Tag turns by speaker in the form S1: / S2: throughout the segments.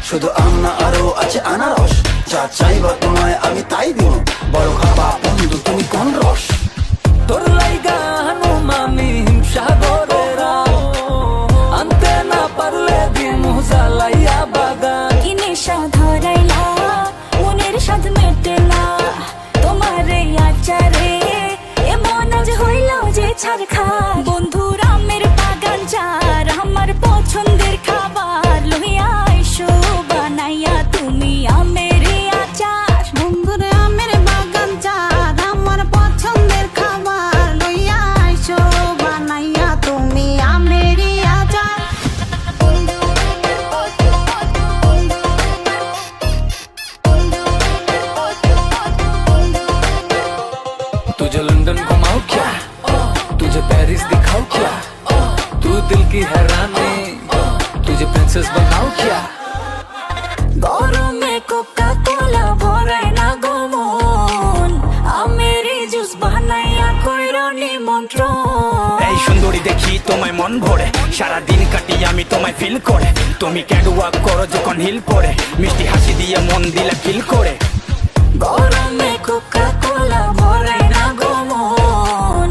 S1: শুধু আম না আরো আছে আনারস, যা চাইবা তোমায় আমি তাই দিব, বড় খাবা বন্ধু তুমি কোন রস?
S2: তোর লাইগা হানুম আমি হিমসাগরেরা, আনতে না পারলে দিমু জ্বালাইয়া বাগান।
S3: কি নেশা ধরাইলা মনের স্বাদ মেটেলা, তোমার এই আচারে এমন আজ হইল যে ছাড় খা। বন্ধুর আমের বাগান যার আমার পছন্দের খাবার, লইয়া আইসো বানাইয়া তুমি আমের এই আচার।
S4: বন্ধুর আমের বাগান যার আমার পছন্দের খাবার, লইয়া আইসো বানাইয়া তুমি আমের এই আচার।
S2: तुझे लंदन घुमाओ क्या, तुझे पेरिस दिखाओ क्या, तू दिल की हैरानी, तुझे प्रिंसेस बनाओ क्या?
S3: গরমে কোকা কোলা ভরাই না গো মন, আমের এই জুস বানাইয়া কইরো নিমন্ত্রণ।
S5: এই সুন্দরী দেখি তোমায় মন ভরে, সারাদিন কাটি আমি তোমায় ফিল করে। তুমি ক্যাটওয়াক করো যখন হিল পরে, মিষ্টি হাসি দিয়ে মন দিলা ফিল করে।
S3: গরমে কোকা কোলা ভরাই না গো মন,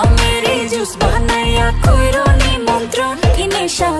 S3: আমের এই জুস বানাইয়া কইরো নিমন্ত্রণ। কি নেশা